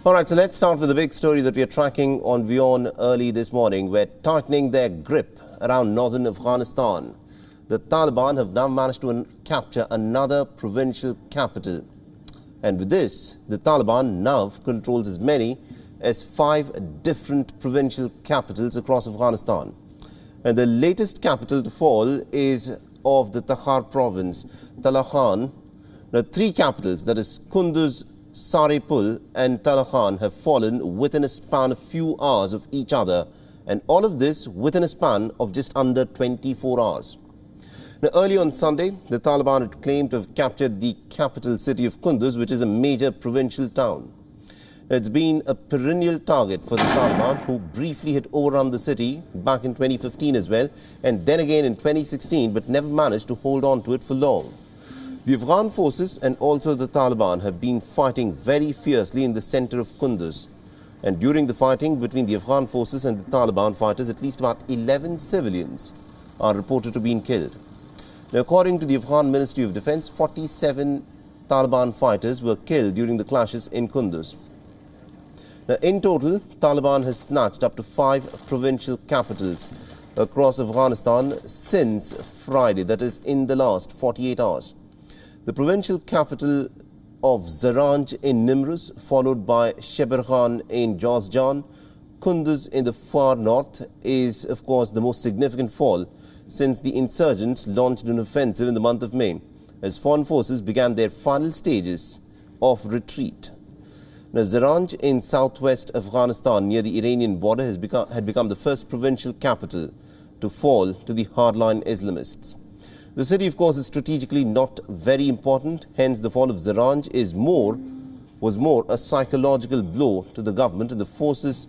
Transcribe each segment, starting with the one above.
All right, so let's start with the big story that we are tracking on WION early this morning. We're tightening their grip around northern Afghanistan. The Taliban have now managed to capture another provincial capital. And with this, the Taliban now controls as many as 5 different provincial capitals across Afghanistan. And the latest capital to fall is of the Takhar province, Taliban. Now, 3 capitals, that is Kunduz, Sar-e Pul and Taliban, have fallen within a span of few hours of each other, and all of this within a span of just under 24 hours. Now, early on Sunday, the Taliban had claimed to have captured the capital city of Kunduz, which is a major provincial town. Now, it's been a perennial target for the Taliban, who briefly had overrun the city back in 2015 as well, and then again in 2016, but never managed to hold on to it for long. The Afghan forces and also the Taliban have been fighting very fiercely in the center of Kunduz. And during the fighting between the Afghan forces and the Taliban fighters, at least about 11 civilians are reported to have been killed. Now, according to the Afghan Ministry of Defense, 47 Taliban fighters were killed during the clashes in Kunduz. Now, in total, Taliban has snatched up to 5 provincial capitals across Afghanistan since Friday, that is in the last 48 hours. The provincial capital of Zaranj in Nimruz, followed by Sheberghan in Jawzjan, Kunduz in the far north, is of course the most significant fall since the insurgents launched an offensive in the month of May, as foreign forces began their final stages of retreat. Now, Zaranj in southwest Afghanistan near the Iranian border had become the first provincial capital to fall to the hardline Islamists. The city, of course, is strategically not very important. Hence, the fall of Zaranj was more a psychological blow to the government and the forces.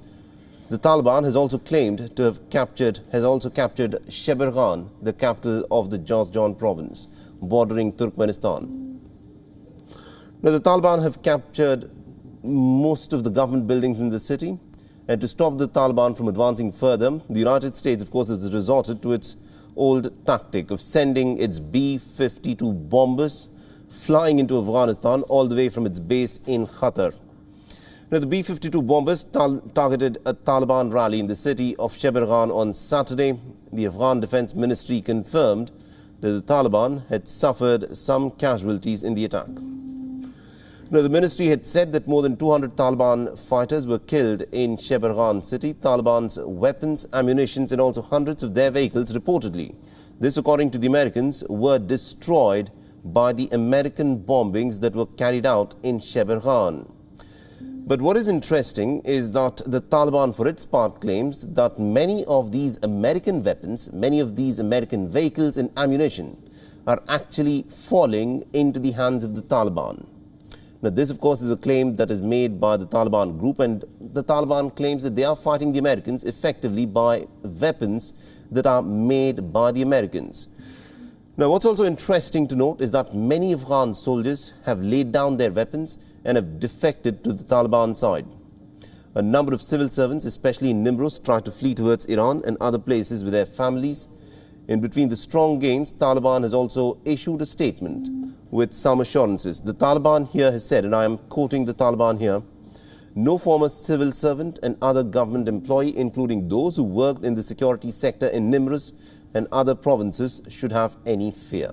The Taliban has also claimed to have captured Sheberghan, the capital of the Jawzjan province, bordering Turkmenistan. Now, the Taliban have captured most of the government buildings in the city. And to stop the Taliban from advancing further, the United States, of course, has resorted to its old tactic of sending its B-52 bombers flying into Afghanistan all the way from its base in Qatar. Now, the B-52 bombers targeted a Taliban rally in the city of Sheberghan on Saturday. The Afghan Defense Ministry confirmed that the Taliban had suffered some casualties in the attack. Now, the ministry had said that more than 200 Taliban fighters were killed in Sheberghan city. Taliban's weapons, ammunition and also hundreds of their vehicles reportedly, this according to the Americans, were destroyed by the American bombings that were carried out in Sheberghan. But what is interesting is that the Taliban for its part claims that many of these American weapons, many of these American vehicles and ammunition are actually falling into the hands of the Taliban. Now, this, of course, is a claim that is made by the Taliban group, and the Taliban claims that they are fighting the Americans effectively by weapons that are made by the Americans. Now, what's also interesting to note is that many Afghan soldiers have laid down their weapons and have defected to the Taliban side. A number of civil servants, especially in Nimruz, try to flee towards Iran and other places with their families. In between the strong gains, Taliban has also issued a statement with some assurances. The Taliban here has said, and I am quoting the Taliban here, no former civil servant and other government employee, including those who worked in the security sector in Nimruz and other provinces, should have any fear.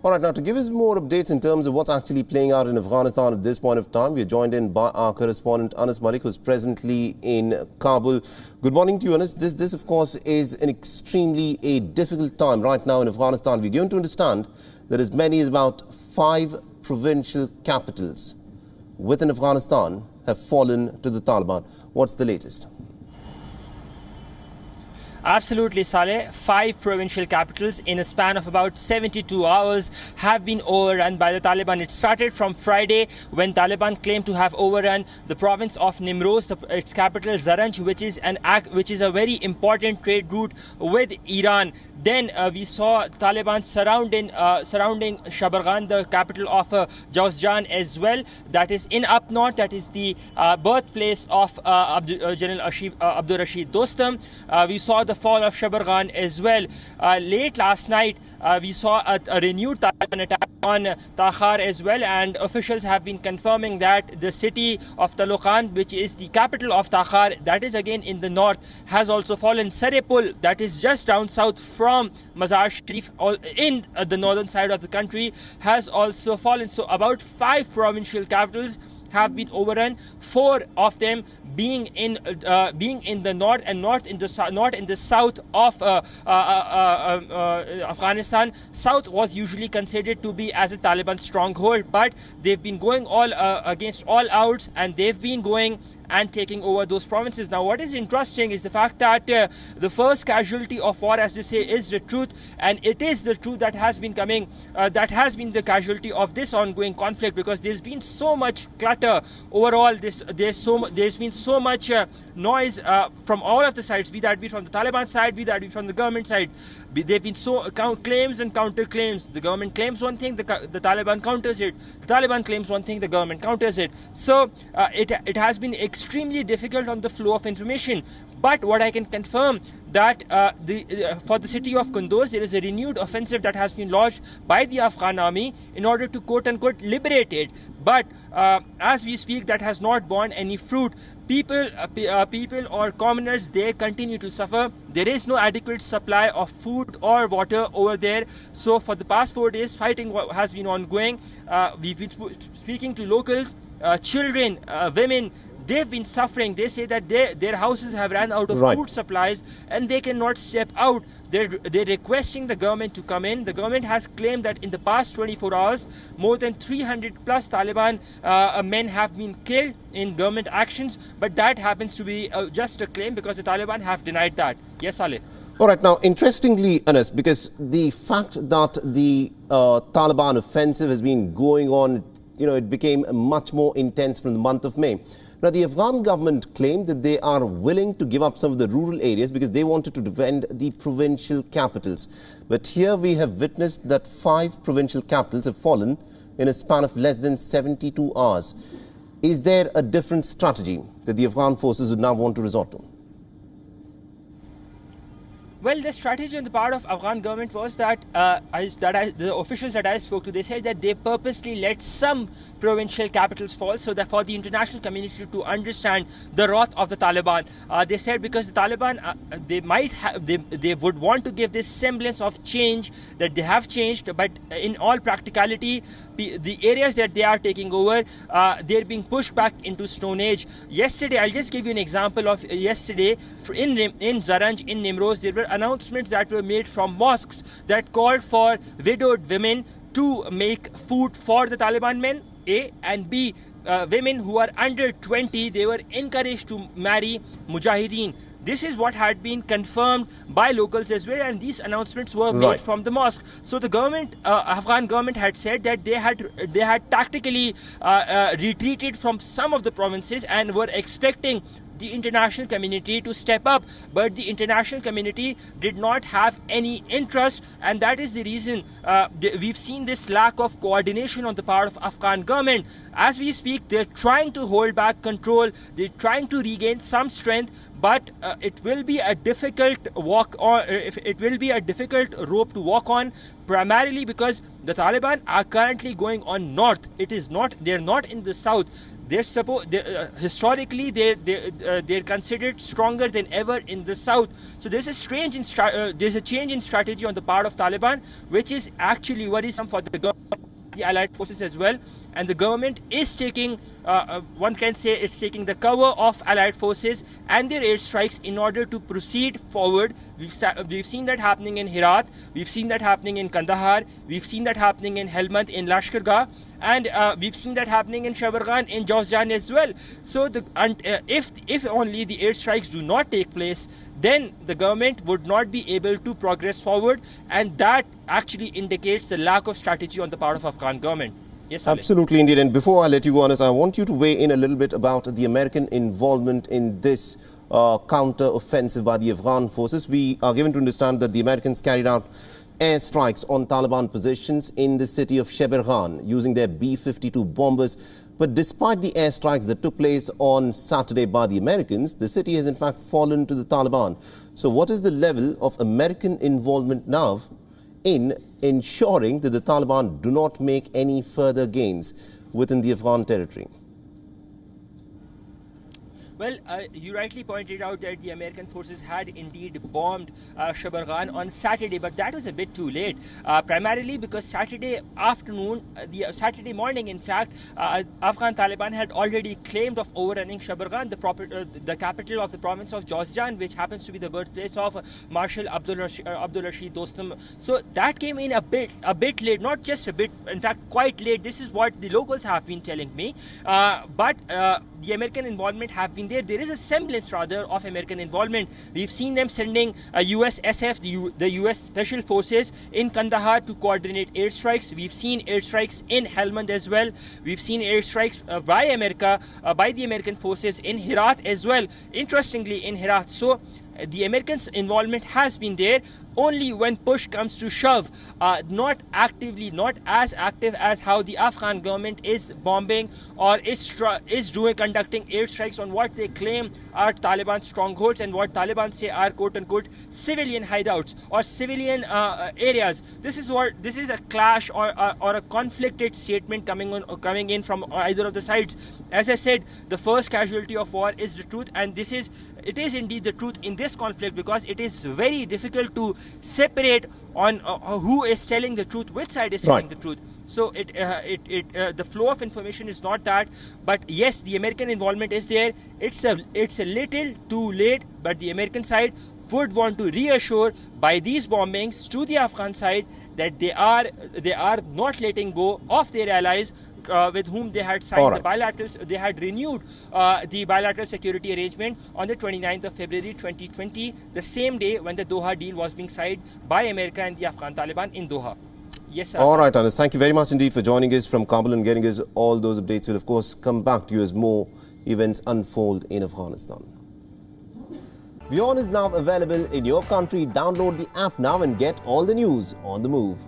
All right, now to give us more updates in terms of what's actually playing out in Afghanistan at this point of time, we are joined in by our correspondent Anas Malik, who's presently in Kabul. Good morning to you, Anas. This of course, is an extremely difficult time right now in Afghanistan. We're going to understand that as many as about 5 provincial capitals within Afghanistan have fallen to the Taliban. What's the latest? Absolutely, Saleh. 5 provincial capitals in a span of about 72 hours have been overrun by the Taliban. It started from Friday when Taliban claimed to have overrun the province of Nimruz, its capital Zaranj, which is a very important trade route with Iran. Then we saw Taliban surrounding Shabargan, the capital of Jawzjan as well. That is in up north. That is the birthplace of General Abdul Rashid Dostum. We saw the fall of Shabargan as well. Late last night, we saw a renewed Taliban attack on Takhar as well, and officials have been confirming that the city of Taloqan, which is the capital of Takhar, that is again in the north, has also fallen. Sar-e Pul, that is just down south from Mazar Sharif in the northern side of the country, has also fallen. So about 5 provincial capitals have been overrun, 4 of them being in the north and not in the south of Afghanistan. South was usually considered to be as a Taliban stronghold, but they've been going all against all outs, and they've been going and taking over those provinces. Now, what is interesting is the fact that the first casualty of war, as they say, is the truth, and it is the truth that has been coming, that has been the casualty of this ongoing conflict, because there's been so much clutter overall. There's been so much noise from all of the sides, be that be from the Taliban side, be that be from the government side. There have been claims and counterclaims. The government claims one thing, the Taliban counters it. The Taliban claims one thing, the government counters it. So it has been extremely difficult on the flow of information. But what I can confirm that for the city of Kunduz, there is a renewed offensive that has been launched by the Afghan army in order to quote-unquote liberate it. But as we speak, that has not borne any fruit. People or commoners, they continue to suffer. There is no adequate supply of food or water over there. So for the past 4 days, fighting has been ongoing. We've been speaking to locals, children, women. They've been suffering. They say that their houses have ran out of food supplies and they cannot step out. They're requesting the government to come in. The government has claimed that in the past 24 hours, more than 300 plus Taliban men have been killed in government actions. But that happens to be just a claim, because the Taliban have denied that. Yes, Saleh. All right. Now, interestingly, Anas, because the fact that the Taliban offensive has been going on, it became much more intense from the month of May. Now, the Afghan government claimed that they are willing to give up some of the rural areas because they wanted to defend the provincial capitals. But here we have witnessed that 5 provincial capitals have fallen in a span of less than 72 hours. Is there a different strategy that the Afghan forces would now want to resort to? Well, the strategy on the part of Afghan government was that the officials that I spoke to, they said that they purposely let some provincial capitals fall so that for the international community to understand the wrath of the Taliban. They said because the Taliban, they would want to give this semblance of change, that they have changed, but in all practicality, the areas that they are taking over, they're being pushed back into Stone Age. Yesterday, I'll just give you an example of yesterday in Zaranj, in Nimroz, there were announcements that were made from mosques that called for widowed women to make food for the Taliban men, A, and B, women who are under 20, they were encouraged to marry mujahideen. This is what had been confirmed by locals as well, and these announcements were made from the mosque. So the government, Afghan government, had said that they had tactically retreated from some of the provinces and were expecting the international community to step up, but the international community did not have any interest, and that is the reason we've seen this lack of coordination on the part of Afghan government. As we speak, they're trying to hold back control, they're trying to regain some strength, but it will be a difficult walk on. It will be a difficult rope to walk on, primarily because the Taliban are currently going on north. They're not in the south. Historically, they're considered stronger than ever in the south. So there's a change in strategy on the part of Taliban, which is actually worrisome for the government, the allied forces as well. And the government is taking, one can say it's taking the cover of allied forces and their airstrikes in order to proceed forward. We've seen that happening in Herat, we've seen that happening in Kandahar, we've seen that happening in Helmand, in Lashkargah, and we've seen that happening in Shabargan, in Jawzjan as well. So if only the airstrikes do not take place, then the government would not be able to progress forward, and that actually indicates the lack of strategy on the part of Afghan government. Yes, absolutely, indeed. And before I let you go, Anas, I want you to weigh in a little bit about the American involvement in this counter-offensive by the Afghan forces. We are given to understand that the Americans carried out airstrikes on Taliban positions in the city of Sheberghan using their B-52 bombers. But despite the airstrikes that took place on Saturday by the Americans, the city has in fact fallen to the Taliban. So what is the level of American involvement now in ensuring that the Taliban do not make any further gains within the Afghan territory? Well, you rightly pointed out that the American forces had indeed bombed Sheberghan on Saturday, but that was a bit too late, primarily because Saturday afternoon, Saturday morning, in fact, Afghan Taliban had already claimed of overrunning Sheberghan, the capital of the province of Jozjan, which happens to be the birthplace of Marshal Abdul Rashid Dostum. So that came in a bit late, not just a bit, in fact, quite late. This is what the locals have been telling me. But the American involvement have been there. There is a semblance, rather, of American involvement. We've seen them sending USSF, the US Special Forces, in Kandahar to coordinate airstrikes. We've seen airstrikes in Helmand as well. We've seen airstrikes by the American forces in Herat as well. Interestingly, in Herat. So the Americans' involvement has been there, only when push comes to shove, not as active as how the Afghan government is bombing or is conducting airstrikes on what they claim are Taliban strongholds and what Taliban say are quote-unquote civilian hideouts or civilian areas. This is a clash or a conflicted statement coming in from either of the sides. As I said, the first casualty of war is the truth, and it is indeed the truth in this conflict, because it is very difficult to separate on who is telling the truth, which side is telling the truth. So the flow of information is not that, but yes, the American involvement is there. It's a little too late, but the American side would want to reassure by these bombings to the Afghan side that they are not letting go of their allies, with whom they had signed the bilaterals. They had renewed the bilateral security arrangement on the 29th of February 2020, the same day when the Doha deal was being signed by America and the Afghan Taliban in Doha. Yes, sir. All right, Anas. Thank you very much indeed for joining us from Kabul and getting us all those updates. We'll, of course, come back to you as more events unfold in Afghanistan. WION is now available in your country. Download the app now and get all the news on the move.